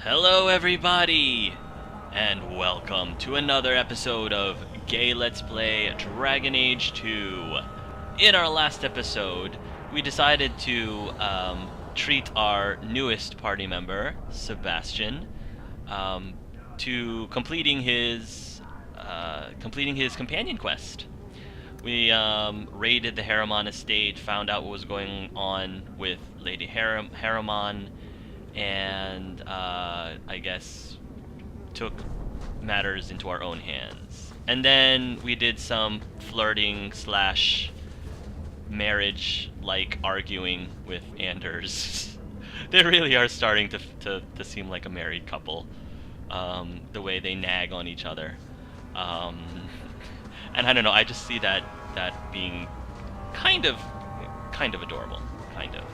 Hello everybody, and welcome to another episode of Gay Let's Play Dragon Age 2. In our last episode, we decided to treat our newest party member, Sebastian, to completing his companion quest. We raided the Harriman estate, found out what was going on with Lady Harriman, and I guess took matters into our own hands. And then we did some flirting slash marriage-like arguing with Anders. They really are starting to seem like a married couple, the way they nag on each other. And I don't know, I just see that being kind of adorable, kind of.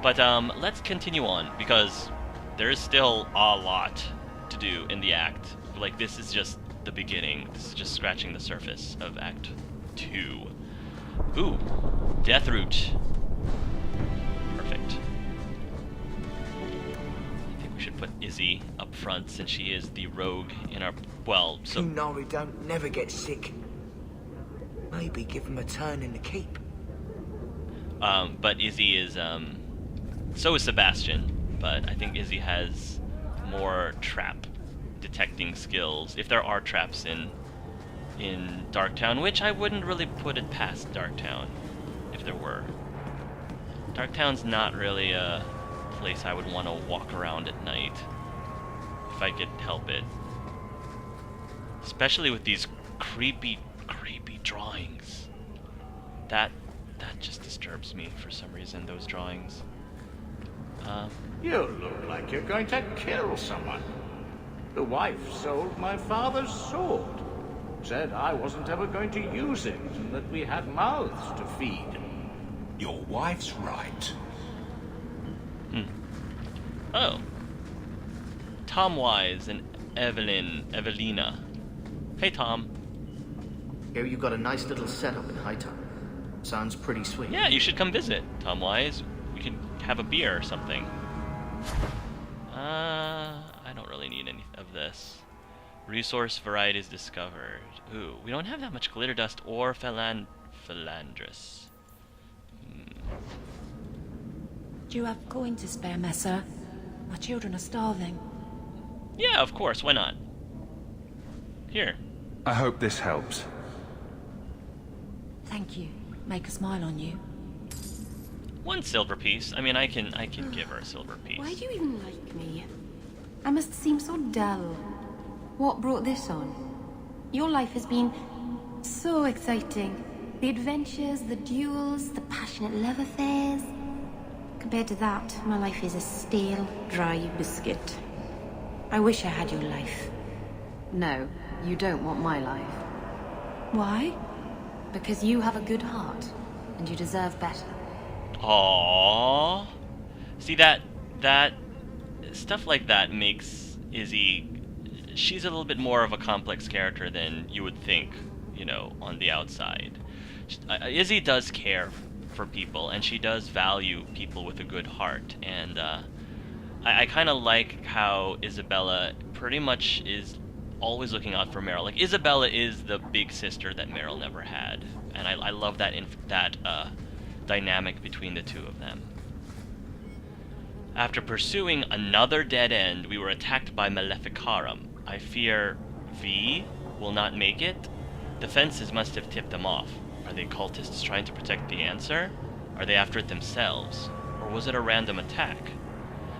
But let's continue on, because there is still a lot to do in the act. Like, this is just the beginning. This is just scratching the surface of Act 2. Ooh, Death Root. Perfect. I think we should put Izzy up front, since she is the rogue in our... well, so... Kunari don't never get sick. Maybe give him a turn in the keep. But Izzy is, so is Sebastian, but I think Izzy has more trap detecting skills, if there are traps in Darktown, which I wouldn't really put it past Darktown, if there were. Darktown's not really a place I would want to walk around at night, if I could help it. Especially with these creepy drawings. That just disturbs me for some reason, those drawings. You look like you're going to kill someone. The wife sold my father's sword. Said I wasn't ever going to use it, and that we had mouths to feed. Your wife's right. Oh. Tom Wise and Evelina. Hey, Tom. Here you got a nice little setup in Hightown. Sounds pretty sweet. Yeah, you should come visit, Tom Wise. We could have a beer or something. I don't really need any of this. Resource varieties discovered. Ooh, we don't have that much glitter dust or philandrus. Do you have coin to spare, Messer? My children are starving. Yeah, of course, why not? Here. I hope this helps. Thank you. Make a smile on you. 1 silver piece. I mean, I can give her a silver piece. Why do you even like me? I must seem so dull. What brought this on? Your life has been so exciting. The adventures, the duels, the passionate love affairs. Compared to that, my life is a stale, dry biscuit. I wish I had your life. No, you don't want my life. Why? Because you have a good heart, and you deserve better. Aww. See, that stuff like that makes Izzy... she's a little bit more of a complex character than you would think, you know, on the outside. Izzy does care for people, and she does value people with a good heart, and I kind of like how Isabella pretty much is always looking out for Meryl. Like, Isabella is the big sister that Meryl never had, and I love that dynamic between the two of them. After pursuing another dead end, we were attacked by Maleficarum. I fear V will not make it. The fences must have tipped them off. Are they cultists trying to protect the answer? Are they after it themselves? Or was it a random attack?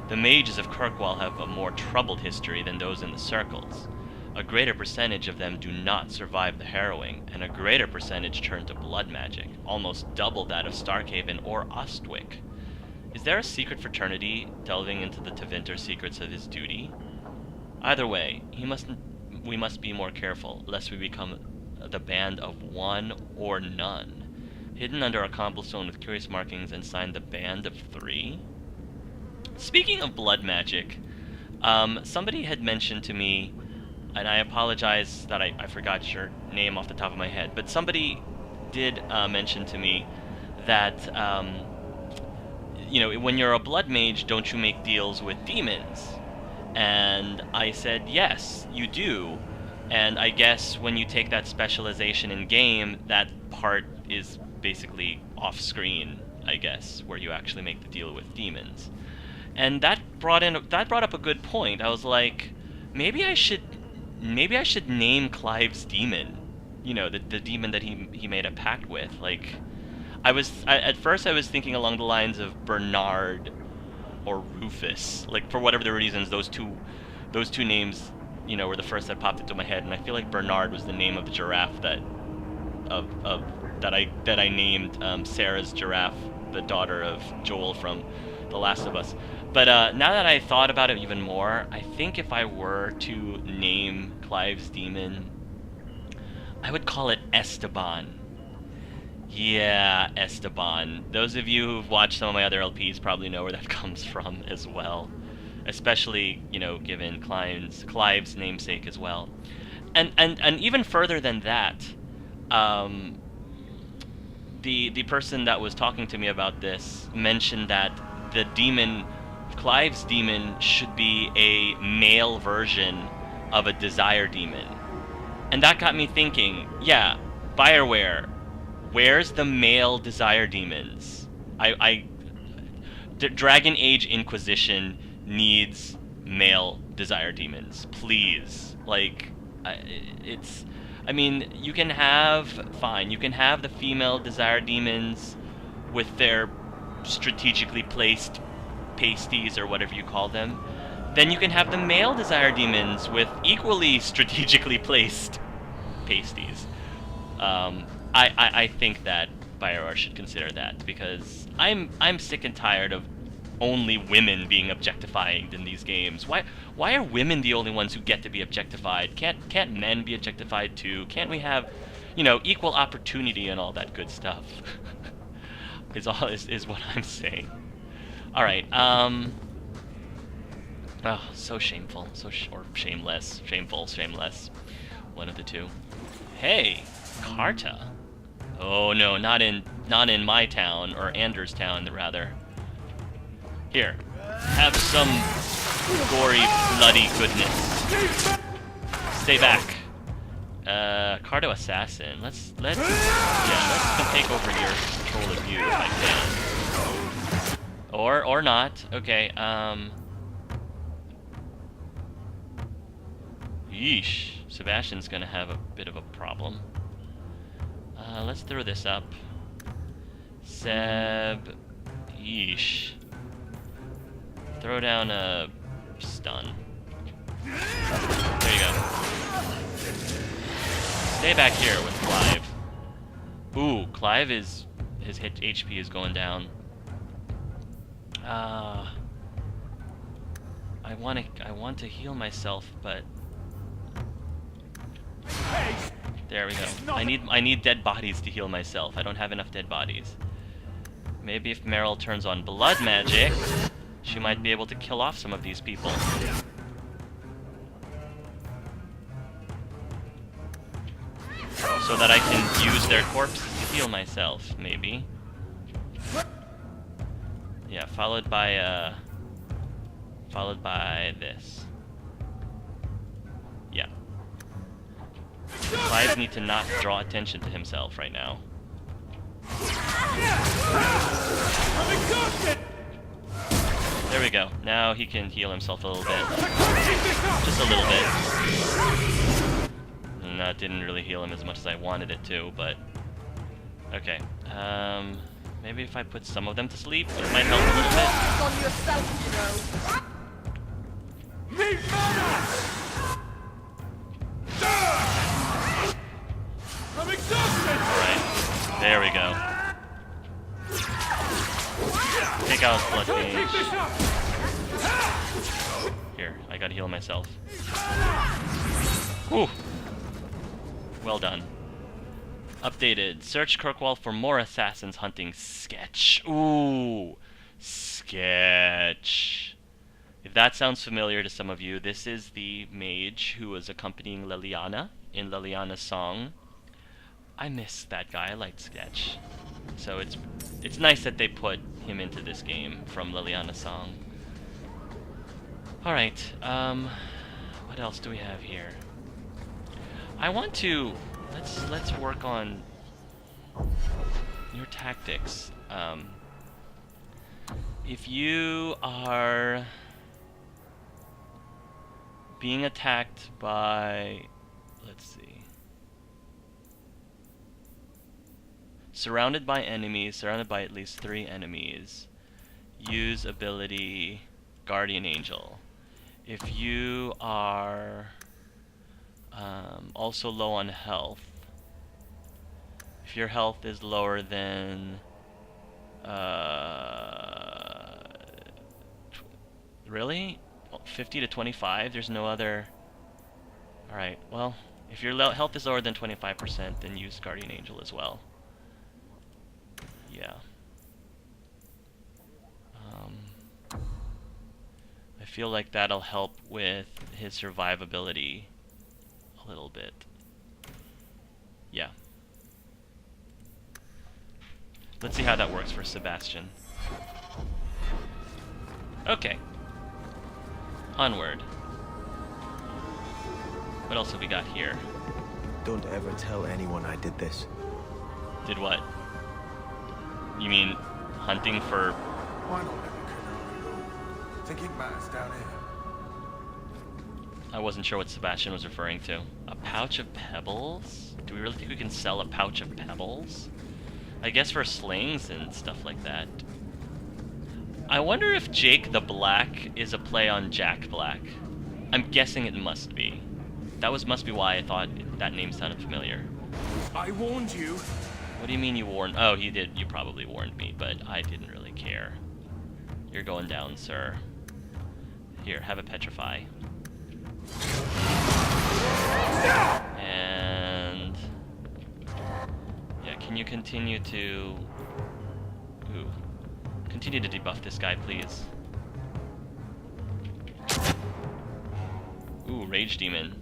The mages of Kirkwall have a more troubled history than those in the circles. A greater percentage of them do not survive the harrowing, and a greater percentage turn to blood magic, almost double that of Starkhaven or Ostwick. Is there a secret fraternity delving into the Tevinter secrets of his duty? Either way, we must be more careful, lest we become the band of one or none. Hidden under a cobblestone with curious markings and signed the Band of 3? Speaking of blood magic, somebody had mentioned to me, and I apologize that I forgot your name off the top of my head, but somebody did mention to me that you know, when you're a blood mage, don't you make deals with demons? And I said, yes, you do. And I guess when you take that specialization in game, that part is basically off-screen, I guess, where you actually make the deal with demons. And that brought up a good point. I was like, maybe I should name Clive's demon. You know, the demon that he made a pact with. Like, at first I was thinking along the lines of Bernard or Rufus. Like, for whatever the reasons, those two names, you know, were the first that popped into my head. And I feel like Bernard was the name of the giraffe that I named Sarah's giraffe, the daughter of Joel from The Last of Us. But now that I thought about it even more, I think if I were to name Clive's demon, I would call it Esteban. Yeah, Esteban. Those of you who've watched some of my other LPs probably know where that comes from as well. Especially, you know, given Clive's namesake as well. And even further than that, the person that was talking to me about this mentioned that the demon, Clive's demon, should be a male version of a desire demon. And that got me thinking, yeah, BioWare, where's the male desire demons? Dragon Age Inquisition needs male desire demons, please. Like, I mean, you can have the female desire demons with their strategically placed pasties or whatever you call them. Then you can have the male desire demons with equally strategically placed pasties. I think that BioWare should consider that, because I'm sick and tired of only women being objectified in these games. Why are women the only ones who get to be objectified? Can't men be objectified too? Can't we have, you know, equal opportunity and all that good stuff? is what I'm saying. All right. Oh, so shameful. Or shameless. Shameful, shameless. One of the two. Hey, Carta. Oh no, not in my town, or Anders' town rather. Here, have some gory, bloody goodness. Stay back. Carto Assassin. Let's take over your control of you if I can. Or not. Okay. Yeesh. Sebastian's gonna have a bit of a problem. Let's throw this up. Seb. Yeesh. Throw down a stun. There you go. Stay back here with Clive. Ooh, Clive his HP is going down. I want to heal myself, but there we go. I need dead bodies to heal myself. I don't have enough dead bodies. Maybe if Meryl turns on blood magic, she might be able to kill off some of these people. So that I can use their corpses to heal myself, maybe. Yeah, followed by this. Yeah. Clive needs to not draw attention to himself right now. There we go. Now he can heal himself a little bit. Just a little bit. And that didn't really heal him as much as I wanted it to, but... Okay. Maybe if I put some of them to sleep, it might help a little bit. On yourself, you know. I'm exhausted! Alright. There we go. Take out blood gauge. Here, I gotta heal myself. Whew. Well done. Updated. Search Kirkwall for more assassins hunting sketch. Ooh. Sketch. If that sounds familiar to some of you, this is the mage who was accompanying Liliana in Liliana's song. I miss that guy. I liked Sketch. So it's nice that they put him into this game from Liliana's song. Alright, what else do we have here? I want to... Let's work on your tactics. If you are being attacked by... Let's see. Surrounded by enemies, surrounded by at least 3 enemies, use ability Guardian Angel. If you are also low on health, if your health is lower than really 50 to 25, there's no other. Alright, well, if your health is lower than 25%, then use Guardian Angel as well. Yeah. I feel like that'll help with his survivability a little bit. Yeah. Let's see how that works for Sebastian. Okay. Onward. What else have we got here? Don't ever tell anyone I did this. Did what? You mean hunting for... Why not let me go? Thinking matters down here. I wasn't sure what Sebastian was referring to. A pouch of pebbles? Do we really think we can sell a pouch of pebbles? I guess for slings and stuff like that. I wonder if Jake the Black is a play on Jack Black. I'm guessing it must be. That must be why I thought that name sounded familiar. I warned you. What do you mean you warned? Oh, he did. You probably warned me, but I didn't really care. You're going down, sir. Here, have a petrify. And... yeah, can you continue to... ooh. Continue to debuff this guy, please. Ooh, Rage Demon.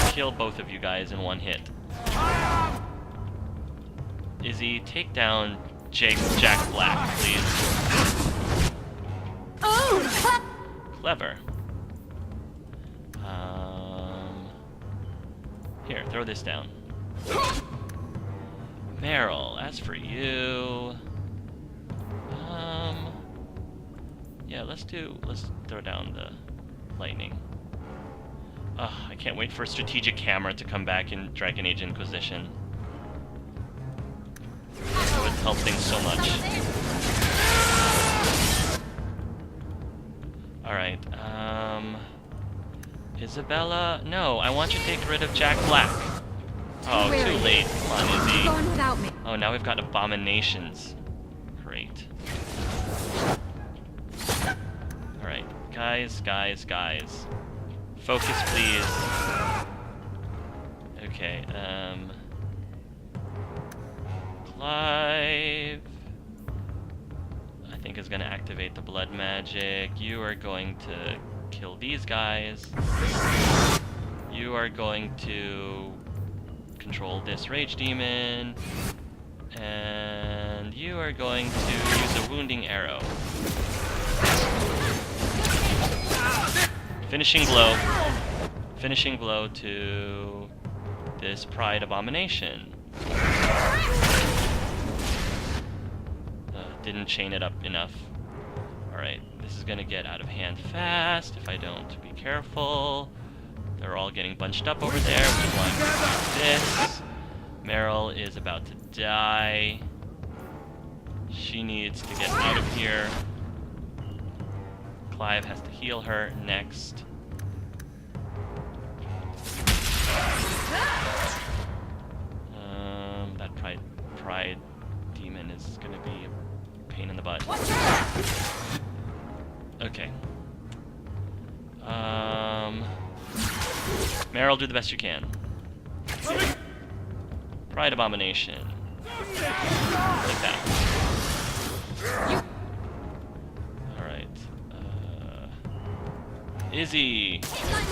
Kill both of you guys in one hit. Izzy, take down Jack Black, please. Clever. Here, throw this down. Meryl, as for you... yeah, let's throw down the lightning. I can't wait for Strategic Camera to come back in Dragon Age Inquisition. That would help things so much. Alright, Isabella? No, I want you to take rid of Jack Black. Oh, too late. Come on, Izzy. Go on without me. Oh, now we've got abominations. Great. Alright, guys. Focus, please. Okay, Clive... I think is gonna activate the blood magic. You are going to kill these guys. You are going to control this rage demon. And you are going to use a wounding arrow. Finishing blow. Finishing blow to this Pride Abomination. Didn't chain it up enough. Alright, this is gonna get out of hand fast if I don't be careful. They're all getting bunched up over there, which is why I'm doing this. Meryl is about to die. She needs to get out of here. Clive has to heal her next. That pride demon is gonna be a pain in the butt. Okay. Meryl, do the best you can. Pride Abomination. Like that. Alright. Izzy,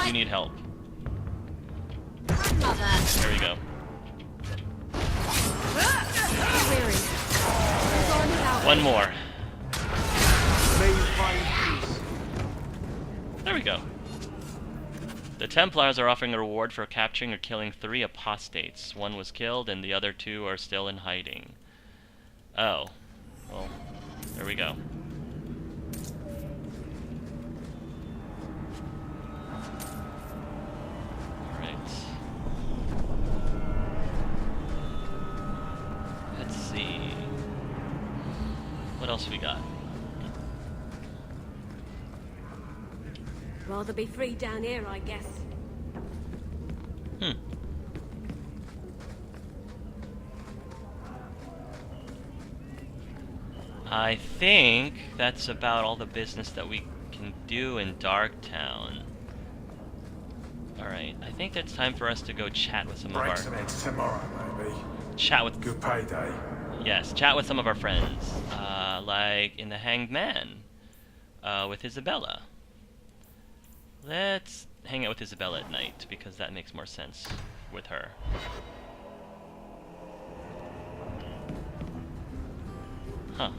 you need help. There we go. One more. May you find we go. The Templars are offering a reward for capturing or killing 3 apostates. 1 was killed, and the other 2 are still in hiding. Oh. Well, there we go. Alright. Let's see. What else we got? Rather be free down here, I guess. I think that's about all the business that we can do in Darktown. Alright, I think it's time for us to go chat with some of our... Break some eggs tomorrow, maybe. Chat with... Good payday. Yes, chat with some of our friends. Like in the Hanged Man. With Isabella. Let's hang out with Isabella at night, because that makes more sense with her. Huh.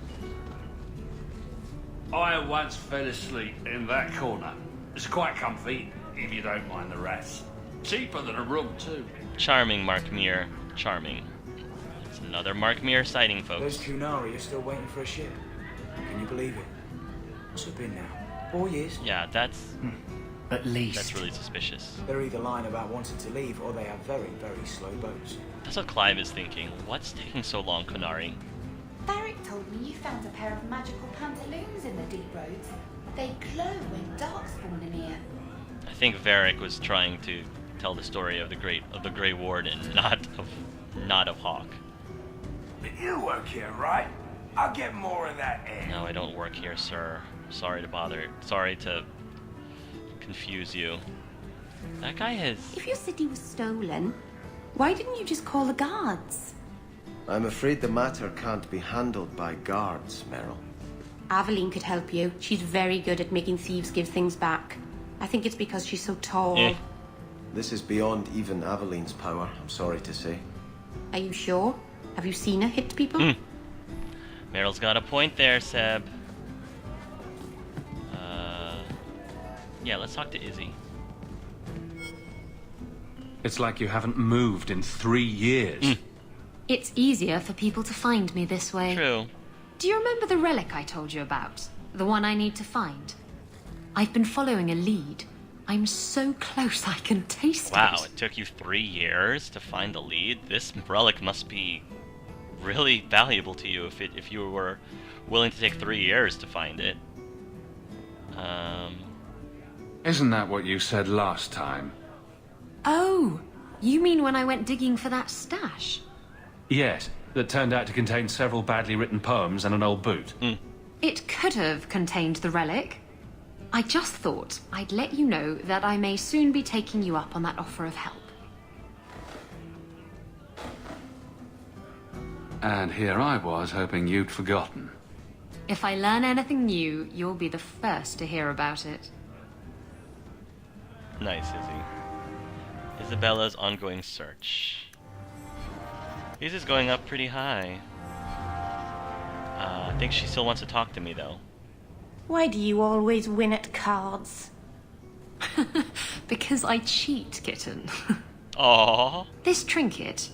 I once fell asleep in that corner. It's quite comfy, if you don't mind the rats. Cheaper than a room, too. Charming, Mark Muir. Charming. It's another Mark Muir sighting, folks. Those Kunari are still waiting for a ship. Can you believe it? What's it been now? 4 years? Yeah, that's... At least. That's really suspicious. They're either lying about wanting to leave, or they have very, very slow boats. That's what Clive is thinking. What's taking so long, Kunari? Barrick told me you found a pair of magical pantaloons in the deep roads. They glow when darkspawn in here. I think Varric was trying to tell the story of the Grey Warden, not of Hawke. But you work here, right? I'll get more of that air. No, I don't work here, sir. Sorry to confuse you. That guy has... If your city was stolen, why didn't you just call the guards? I'm afraid the matter can't be handled by guards, Meryl. Aveline could help you. She's very good at making thieves give things back. I think it's because she's so tall. This is beyond even Aveline's power, I'm sorry to say. Are you sure? Have you seen her hit people? Meryl's got a point there, Seb. Yeah, let's talk to Izzy. It's like you haven't moved in 3 years. It's easier for people to find me this way. True. Do you remember the relic I told you about? The one I need to find? I've been following a lead. I'm so close I can taste it. Wow, it took you 3 years to find the lead? This relic must be really valuable to you if you were willing to take 3 years to find it. Isn't that what you said last time? Oh, you mean when I went digging for that stash? Yes, that turned out to contain several badly written poems and an old boot. It could have contained the relic. I just thought I'd let you know that I may soon be taking you up on that offer of help. And here I was hoping you'd forgotten. If I learn anything new, you'll be the first to hear about it. Nice, Izzy. Isabella's ongoing search. This is going up pretty high. I think she still wants to talk to me, though. Why do you always win at cards? Because I cheat, kitten. Aww. This trinket,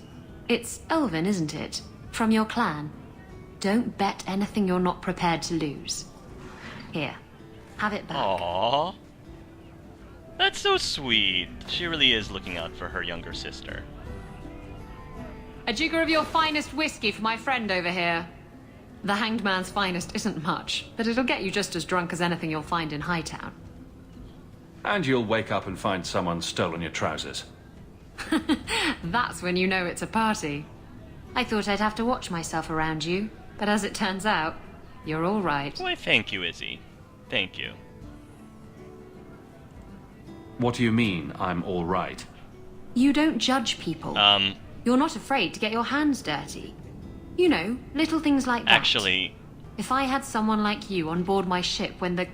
it's elven, isn't it? From your clan. Don't bet anything you're not prepared to lose. Here, have it back. Aww. That's so sweet. She really is looking out for her younger sister. A jigger of your finest whiskey for my friend over here. The Hanged Man's finest isn't much, but it'll get you just as drunk as anything you'll find in Hightown. And you'll wake up and find someone stolen your trousers. That's when you know it's a party. I thought I'd have to watch myself around you, but as it turns out, you're all right. Why, thank you, Izzy. Thank you. What do you mean, I'm all right? You don't judge people. You're not afraid to get your hands dirty. You know, little things like that. Actually... If I had someone like you on board my ship when the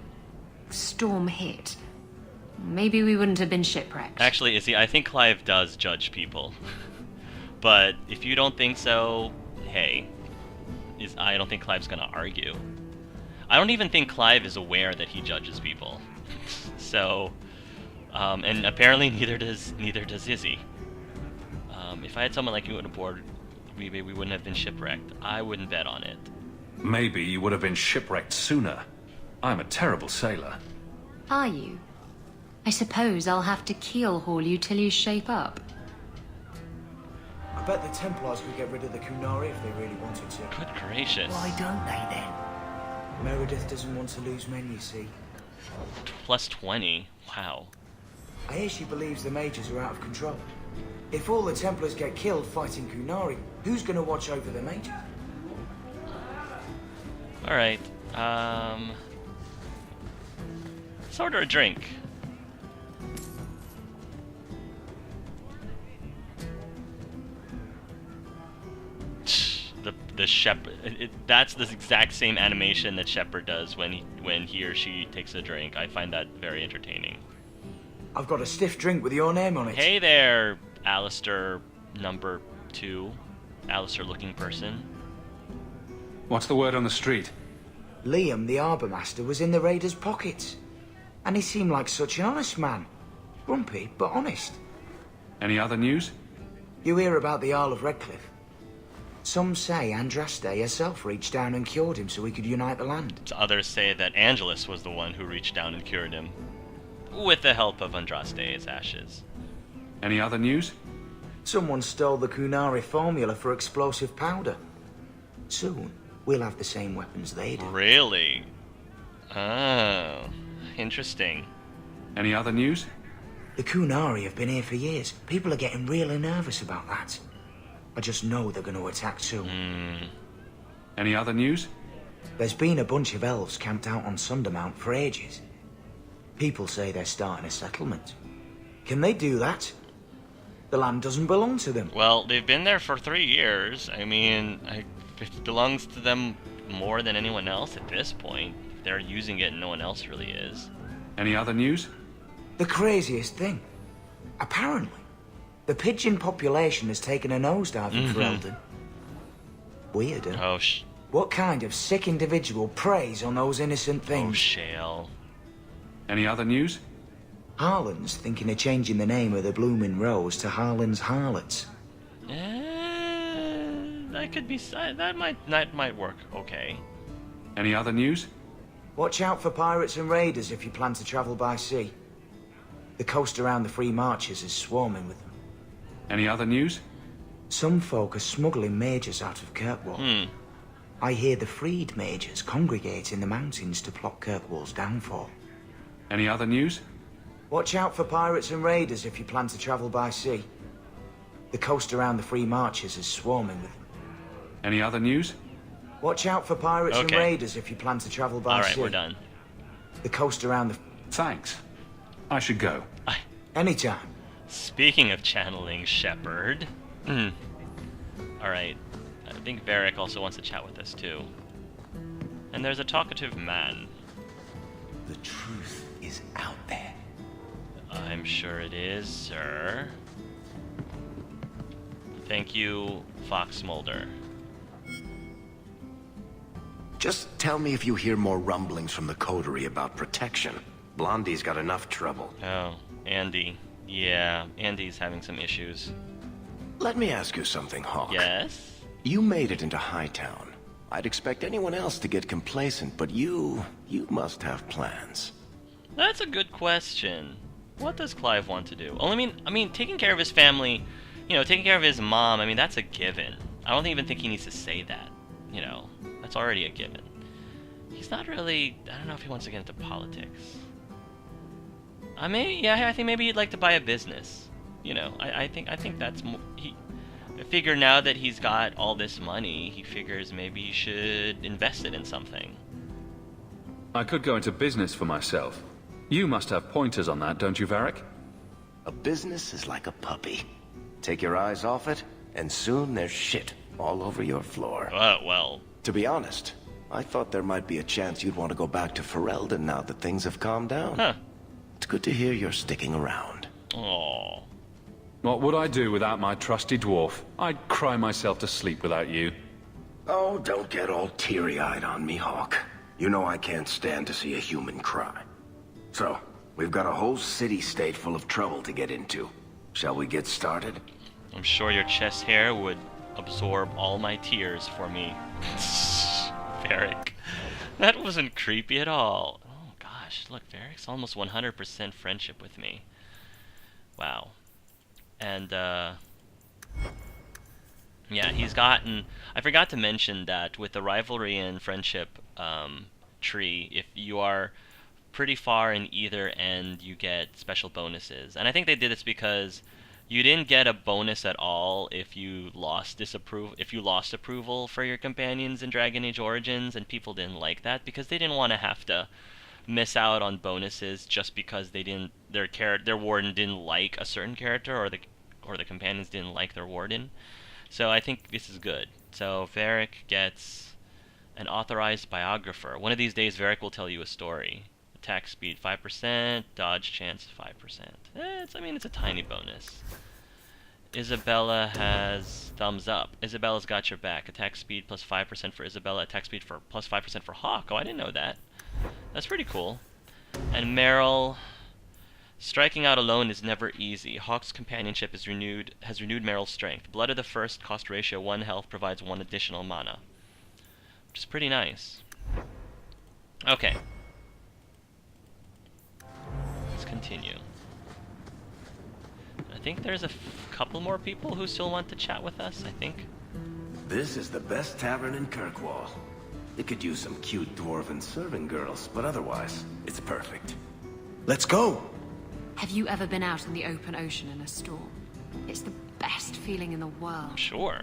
storm hit, maybe we wouldn't have been shipwrecked. Actually, Izzy, I think Clive does judge people. But if you don't think so, hey, I don't think Clive's gonna argue. I don't even think Clive is aware that he judges people. So, and apparently neither does Izzy. If I had someone like you on board, we wouldn't have been shipwrecked. I wouldn't bet on it. Maybe you would have been shipwrecked sooner. I'm a terrible sailor. Are you? I suppose I'll have to keel haul you till you shape up. I bet the Templars could get rid of the Kunari if they really wanted to. Good gracious. Why don't they then? Meredith doesn't want to lose men, you see. Plus 20. Wow. I hear she believes the mages are out of control. If all the Templars get killed fighting Kunari, who's going to watch over the mages? Alright, let's order a drink. The Shepherd, that's the exact same animation that Shepherd does when he or she takes a drink. I find that very entertaining. I've got a stiff drink with your name on it. Hey there, Alistair number 2. Alistair looking person. What's the word on the street? Liam, the Harbour Master, was in the raiders' pockets. And he seemed like such an honest man. Grumpy, but honest. Any other news? You hear about the Earl of Redcliffe? Some say Andraste herself reached down and cured him so he could unite the land. Others say that Angelus was the one who reached down and cured him, with the help of Andraste's ashes. Any other news? Someone stole the Kunari formula for explosive powder. Soon, we'll have the same weapons they do. Really? Oh, interesting. Any other news? The Kunari have been here for years. People are getting really nervous about that. I just know they're going to attack soon. Any other news? There's been a bunch of elves camped out on Sundermount for ages. People say they're starting a settlement. Can they do that? The land doesn't belong to them. Well, they've been there for 3 years. I mean, it belongs to them more than anyone else at this point. They're using it and no one else really is. Any other news? The craziest thing. Apparently, the pigeon population has taken a nosedive in Ferelden. Weird, huh? Oh, what kind of sick individual preys on those innocent things? Oh, Shale. Any other news? Harlan's thinking of changing the name of the Blooming Rose to Harlan's Harlots. That could be... That might work okay. Any other news? Watch out for pirates and raiders if you plan to travel by sea. The coast around the Free Marches is swarming with them. Any other news? Some folk are smuggling mages out of Kirkwall. I hear the freed mages congregate in the mountains to plot Kirkwall's downfall. Any other news? Watch out for pirates and raiders if you plan to travel by sea. The coast around the Free Marches is swarming with them. Any other news? Watch out for pirates and raiders if you plan to travel by sea. Alright, we're done. The coast around the... Thanks. I should go. Anytime. Speaking of channeling Shepherd... Alright. I think Varric also wants to chat with us, too. And there's a talkative man. The truth is out there. I'm sure it is, sir. Thank you, Fox Mulder. Just tell me if you hear more rumblings from the coterie about protection. Blondie's got enough trouble. Oh, Andy. Yeah, Andy's having some issues. Let me ask you something, Hawke. Yes? You made it into Hightown. I'd expect anyone else to get complacent, but you must have plans. That's a good question. What does Clive want to do? Well, I mean, taking care of his family, taking care of his mom, I mean, that's a given. I don't even think he needs to say that, That's already a given. He's not really... I don't know if he wants to get into politics. I think maybe he'd like to buy a business. I think that's more... I figure now that he's got all this money, he figures maybe he should invest it in something. I could go into business for myself. You must have pointers on that, don't you, Varric? A business is like a puppy. Take your eyes off it, and soon there's shit all over your floor. Well... To be honest, I thought there might be a chance you'd want to go back to Ferelden now that things have calmed down. Huh. It's good to hear you're sticking around. Aww. What would I do without my trusty dwarf? I'd cry myself to sleep without you. Oh, don't get all teary-eyed on me, Hawke. You know I can't stand to see a human cry. So, we've got a whole city-state full of trouble to get into. Shall we get started? I'm sure your chest hair would absorb all my tears for me. Varric. That wasn't creepy at all. Oh gosh, look, Varric's almost 100% friendship with me. Wow. And, yeah, he's gotten... I forgot to mention that with the rivalry and friendship tree, if you are pretty far in either end, you get special bonuses. And I think they did this because you didn't get a bonus at all if you lost approval for your companions in Dragon Age Origins, and people didn't like that because they didn't want to have to miss out on bonuses just because they didn't their warden didn't like a certain character, or the companions didn't like their warden. So I think this is good. So Varric gets an authorized biographer. One of these days Varric will tell you a story. Attack speed 5%, dodge chance 5%. It's a tiny bonus. Isabella has thumbs up. Isabella's got your back. Attack speed plus 5% for Isabella. Attack speed for plus 5% for Hawke. Oh, I didn't know that. That's pretty cool. And Meryl, striking out alone is never easy. Hawke's companionship has renewed Meryl's strength. Blood of the First, cost ratio 1 health, provides 1 additional mana. Which is pretty nice. Okay. Let's continue. I think there's a couple more people who still want to chat with us, I think. This is the best tavern in Kirkwall. It could use some cute dwarven serving girls, but otherwise, it's perfect. Let's go! Have you ever been out in the open ocean in a storm? It's the best feeling in the world. Sure.